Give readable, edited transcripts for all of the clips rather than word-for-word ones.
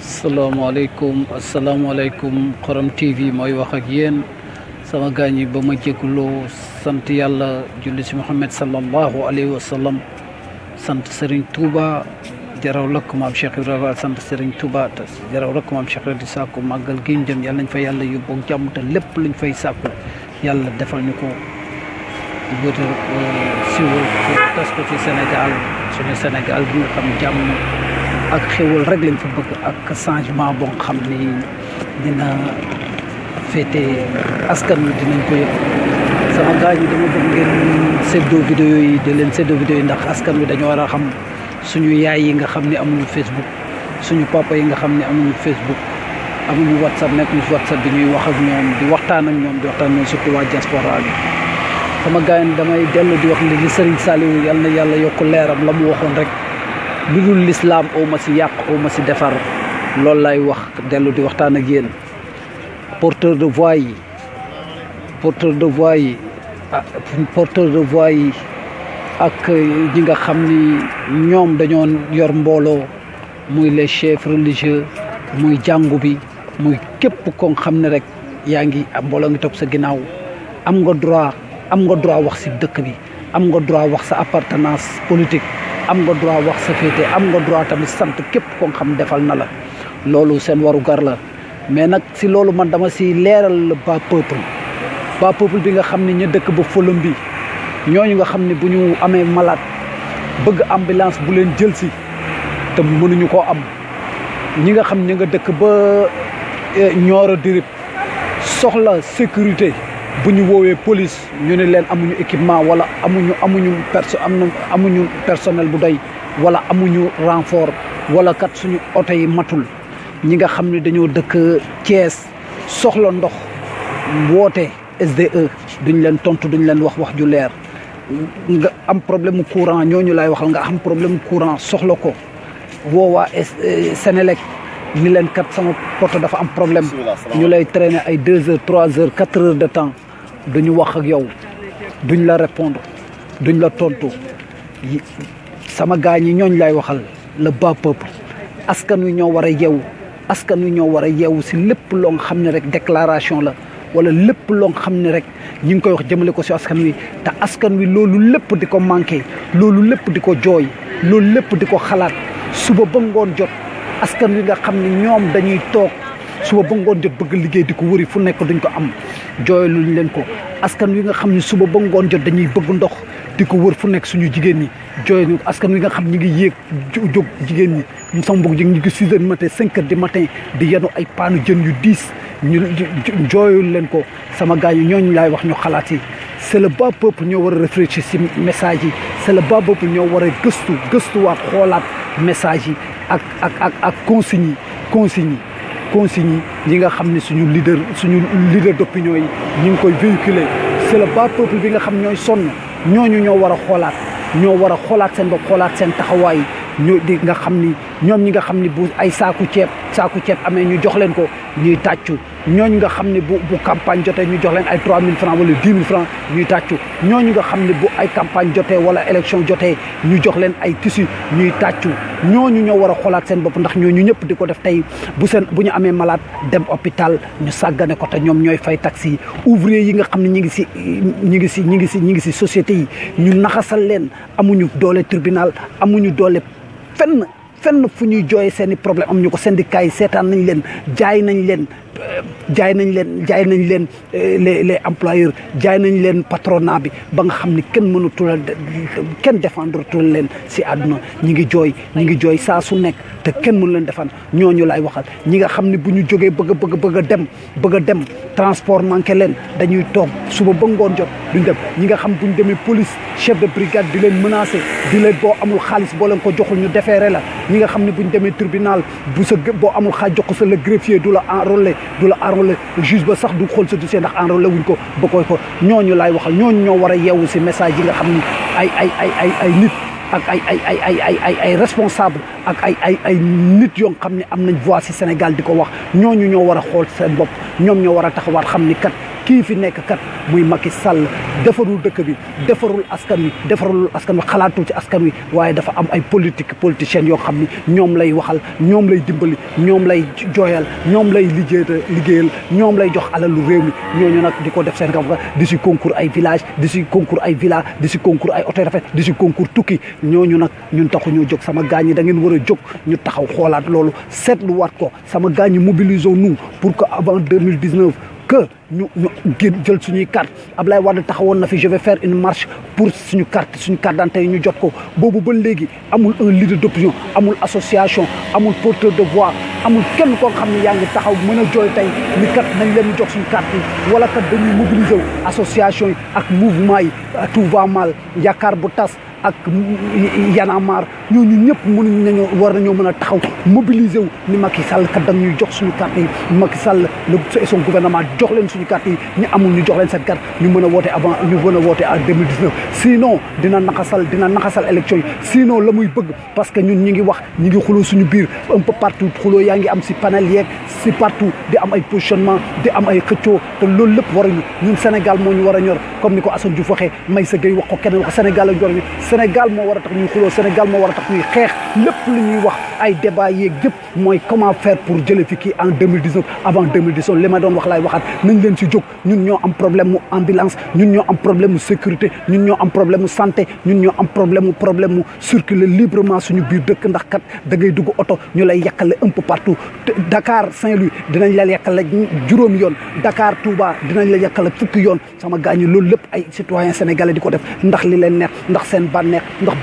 asalaamaaleykum Xorom TV mooy wax ak yéen sama gaañ yi ba ma jégguloo sant yàlla julli si Muhammad sallallahu alayhi wa sallam sant Serigne Touba jaraw lakk maam Cheikh Ibrahima sant Serigne Touba te jaraw lakk maam Cheikh di sàkku màggal gi ñu jëm yàlla nañ fa yàlla yóbbu ak jàmm te lépp luñ fay sàkku yàlla defal ñu ko wëtal siwal ko tas ko ci Sénégal suñu Sénégal bi nga xam jàmm ak xewal rek lañ fa bëgg ak changement boo xam ni dina féete askan wi dinañ ko yëg sama gars yi dama bëgg ngeen séddoo vidéo yi di leen séddoo vidéo yi ndax askan wi dañoo war a xam suñu yaay yi nga xam ne amuñu Facebook suñu papa yi nga xam ne amuñu Facebook amuñu WhatsApp nekkuñu si WhatsApp bi ñuy wax ak ñoom di waxtaan ak ñoom surtout waa diaspora bi sama gars yi damay dellu di wax li Serigne Saliou yal na yàlla yokk leeram la mu waxoon rek lu dul lislaam oo ma si yàq oo ma si defar loolu lay wax dellu di waxtaan ak yéen porteur de voix yi ak ñi nga xam ni ñoom dañoo yor mbooloo muy les chefs religieux muy jàngu bi muy képp ko xam ne rek yaa ngi mbooloo ngi topp sa ginnaaw am nga droit wax si dëkk bi am nga droit wax sa appartenance politique am nga droit wax sa féete am nga droit tamit sant képp ko xam defal na la loolu seen waru gar la mais nag si loolu man dama si leeral bas peuple bi nga xam ne ñu dëkk ba Folom bi ñooñu nga xam ne bu ñu amee malade bëgg ambulance bu leen jël si te mënuñu koo am ñi nga xam ne nga dëkk ba Nioro Dirib soxla sécurité bu ñu woowee police ñu ne leen amuñu équipement wala amuñu personnel bu doy wala amuñu renfort wala kat suñu oto yi matul ñi nga xam ne dañoo dëkk Thiès soxla ndox woote SDE duñ leen tontu duñ leen wax ju leer nga am problème courant ñooñu lay waxal nga am problème courant soxla ko woowaa Sénélec ni leen kat sama poto dafa am problème ñu lay traîner ay 2 heures 3 heures 4 heures de temps duñu wax ak yow duñ la répondre duñ la tontu sama gaañ yi ñooñ lay waxal le bas peuple askan wi ñoo war a yeewu si lépp loo nga xam ne rek déclaration la wala lépp loo nga xam ne rek ñi ngi koy wax jëmale ko si askan wi te askan wi loolu lépp di ko manqué loolu lépp di ko jooy loolu lépp di ko xalaat suba ba ngoon jot askan wi nga xam ne ñoom dañuy toog suba ba ngoon jot bëgg liggéey di ko wëri fu nekk duñ ko am jooy luñ leen ko askan wi nga xam ne suba ba ngoon jot dañuy bëgg ndox di ko wër fu nekk suñu jigéen ñi jooy ñu askan wi nga xam ñi ngi yéeg jóg jigéen ñi ñu sama bëgg ñu ngi 6 heures du matin 5 heures du matin di yenu ay paanu jën yu diis ñu jooyul leen ko sama gars yi ñooñu laay wax ñu xalaat yi c'est le bas peuple ñoo war a réfléchir si message yi c'est le bas peuple ñoo war a gëstuwaat xoolaat message yi ak consignes yi nga xam ne suñu leader d'opinion yi ñu ngi koy véhiculer c'est le bas peuple bi nga xam ñooy sonn ñooñu ñoo war a xoolaat seen bopp xoolaat seen taxawaay ñoo di nga xam ni ñoom ñi nga xam ni bu ay saaku ceeb amee ñu jox leen ko ñuy tàccu ñooñu nga xam ne bu campagne jotee ñu jox leen ay 3000 francs wala 10 000 francs ñuy tàccu ñooñu nga xam ne bu ay campagne jotee wala élection jotee ñu jox leen ay tissu ñuy tàccu ñooñu ñoo war a xoolaat seen bopp ndax ñooñu ñëpp di ko def tey bu ñu amee malade dem hôpital ñu sàggane ko te ñoom ñooy fay taxi yi ouvrier yi nga xam ne ñi ngi si société yi ñu naxasal leen amuñu doole tribunal amuñu doole fenn fu ñuy jooyee seen i problème am ñu ko syndicat yi seetaan nañ leen jaay nañ leen les employeurs jaay nañ leen patronat bi ba nga xam ni kenn défendre tul leen si àdduna ñi ngi jooy saa su nekk te kenn mënu leen défendre ñooñu lay waxal ñi nga xam ne bu ñu jógee bëgg a dem transport manqué leen dañuy toog suba ba ngoon jot duñ dem ñi nga xam bu ñu demee police chef de brigade di leen menacé di leen boo amul xaalis boo leen ko joxul ñu defeere la ñi nga xam ne bu ñu demee tribunal boo amul xaalis jox ko sa le greffier du la enrôlé juge ba sax du xool sa dossier ndax enrôlé wuñ ko ba koy ko ñooñu laay waxal ñooñu ñoo war a yeewu si message yi nga xam ni ay nit ak ay responsable ak ay nit yoo xam ne am nañ voix ci Sénégal di ko wax ñooñu ñoo war a xool seen bopp ñoom ñoo war a taxawaat xam ni kat kii fi nekk kat muy Macky Sall defarul dëkk bi defarul askan wi xalaatul ci askan wi waaye dafa am ay politiciens yoo xam ni ñoom lay waxal ñoom lay dimbali ñoom lay jooyal ñoom lay liggéeyal ñoom lay jox alalu réew mi ñooñu nag di ko def seen kaw di si concours ay village di si concours ay villa di si concours ay hôtel rafet di si concours tukki ñooñu nag ñun taxu ñoo jóg sama gaañ yi da ngeen war a jóg ñu taxaw xoolaat loolu seetluwaat ko sama gaañ yi mobilisons-nous pour que avant 2019 que ñu jël suñuy carte Ablaye Wade taxawoon na fi je vais faire une marche pour suñu carte d'identité yi ñu jot ko boobu ba léegi amul un leader d'opinion amul association amul porteur de voix amul kenn koo xam ne yaa ngi taxaw mën a jooy tey ni kat nañ leen jox suñu carte yi wala kat dañuy mobiliser wu association yi ak mouvement yi tout va mal yaakaar bu tas ak Y'en a marre ñooñu ñëpp mënuñ nañoo war nañoo mën a taxaw mobiliser wu ni Macky Sall kat da ñuy jox suñu carte yi Macky Sall et son gouvernement jox leen suñu carte yi ñu amul ñu jox leen seen carte ñu mën a woote avant ñu mën a woote en 2019 sinon dina naxasal élection yi sinon la muy bëgg parce que ñun ñi ngi wax ñi ngi xuloo suñu biir un peu partout xuloo yaa ngi am si panel yeeg si partout di am ay positionnement di am ay xëccoo te loolu lépp waruñu ñun Sénégal moo ñu war a ñor comme ni ko Assane Diouf waxee Maysa Gueye wax ko keneen wax Sénégal la ñor ñu Sénégal moo war a tax ñuy xuloo Sénégal moo war a tax ñuy xeex lépp lu ñuy wax ay débat yeeg yëpp mooy comment faire pour jële fi kii en 2019 avant 2019 li ma doon wax laay waxaat nañ leen si jóg ñun ñoo am problème mu ambulance ñun ñoo am problème mu sécurité ñun ñoo am problème mu santé ñun ñoo am problème mu circuler librement suñu biir dëkk ndax kat da ngay dugg oto ñu lay yàqale un peu partout Dakar Saint-Louis dinañ la yàqale juróomi yoon Dakar Touba dinañ la yàqale fukki yoon sama gars ñi loolu lépp ay citoyens sénégalais di ko def ndax li leen neex ndax seen bànneex ndax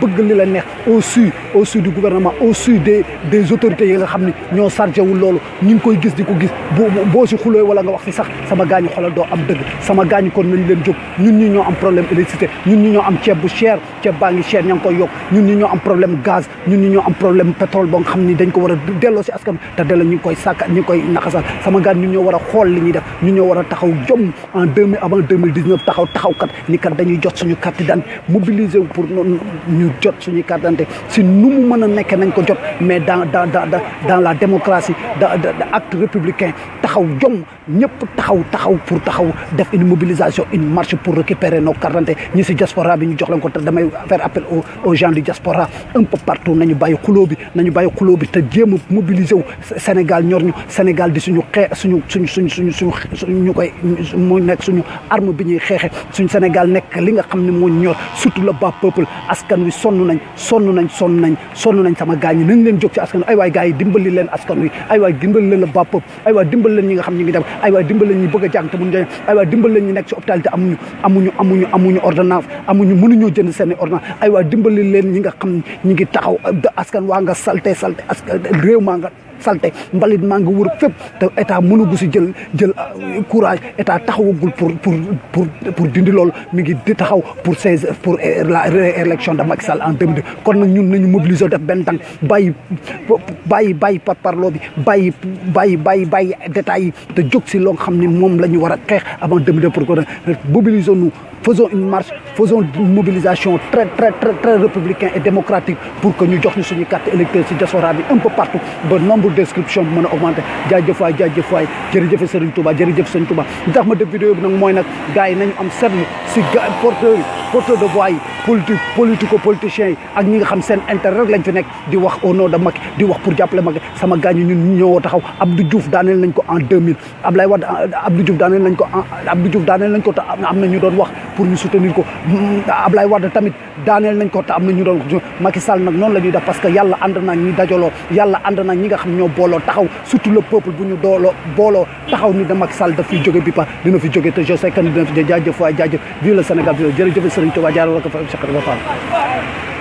bëgg li leen neex au su du gouvernement au su des autorités yi nga xam ne ñoo chargé wul loolu ñu ngi koy gis di ko gis boo si xuloo wala nga wax fi sax sama gars ñi xoolal doo am dëgg sama gars ñi kon nañ leen jóg ñun ñi ñoo am problème électricité ñun ñi ñoo am ceeb bu cher ceeb baa ngi cher ña ngi koy yokk ñun ñi ñoo am problème gaz ñun ñi ñoo am problème pétrole boo nga xam ni dañ ko war a delloo si askan te delloo ñu ngi koy sàkka ñu ngi koy naxasal sama gars ñun ñoo war a xool li ñuy def ñun ñoo war a taxaw jom avant 2019 taxaw kat ni kat dañuy jot suñu carte d'identité mobiliser wu pour ñu jot suñu carte d'identité si nu mu mën a nekkee nañ ko jot mais dans la démocratie acte républicain taxaw jom ñëpp taxaw pour taxaw def une mobilisation une marche pour récupérer nos cartes d'identité ñi si diaspora bi ñu jox leen ko te damay faire appel aux gens du diaspora un peu partout nañu bàyyi xuloo bi te jéem a mobiliser wu Sénégal ñor ñu Sénégal di suñu suñu ñu koy mu nekk suñu arme bi ñuy xeexe suñu Sénégal nekk li nga xam ne moo ñor surtout le bas peuple askan wi sonn nañ sama gars ñi nañ leen jóg ci askan wi ay waay gars yi dimbali leen askan wi ay waay dimbali leen le bas peuple ay waay dimbali leen ñi nga xam ñi ngi dem ay waay dimbali leen ñi bëgg a jàng te mun njëriñ ay waay dimbali leen ñi nekk ci hôpital te amuñu ordonnance mënuñoo jënd seen ordonnance ay waay dimbali leen ñi nga xam ñi ngi taxaw askan waa nga salte askan réew maa nga salte mbalit maa nga wër fépp te état mënugu si jël courage état taxawagul pour dindi loolu mi ngi di taxaw pour la réélection de Macky Sall en 2002 kon nag ñun nañu mobiliser def benn tànk bàyyi par parloo bi bàyyi détails yi te jóg si loo xam ne moom la ñu war a xeex avant 2002 pour que mobilisons-nous faisons une marche faisons une mobilisation très républicain et démocratique pour que ñu jox ñu suñu carte électeur si diaspora bi un peu partout ba nombre d'inscription bi mën a augmenter jaajëf waay jërëjëf Serigne Touba li tax ma def vidéo bi nag mooy nag gars yi nañu am seetlu si porteur de voix yi politiciens yi ak ñi nga xam seen intérêt rek lañ fi nekk di wax au nom de Macky di wax pour jàppale Macky sama gars ñi ñun ñoo taxaw Abdou Diouf daaneel nañ ko en 2000 Ablaye Wade Abdou Diouf daaneel nañ ko te am na ñu doon wax pour ñu soutenir ko Ablaye Wade tamit daaneel nañ ko te am na ñu doon wax Macky Sall nag noonu la ñuy def parce que yàlla ànd nañ ñi dajaloo yàlla ànd nañ ñi nga xam ñoo booloo taxaw surtout le peuple bu ñu booloo taxaw ni da Macky Sall daf fiy jóge bi pa dina fi jóge te je sais que dina fi jaajëf waay jaajëf vive le Sénégal jërëjëf Serigne Touba jaarale ko fa Cheikh Ibrahima Fall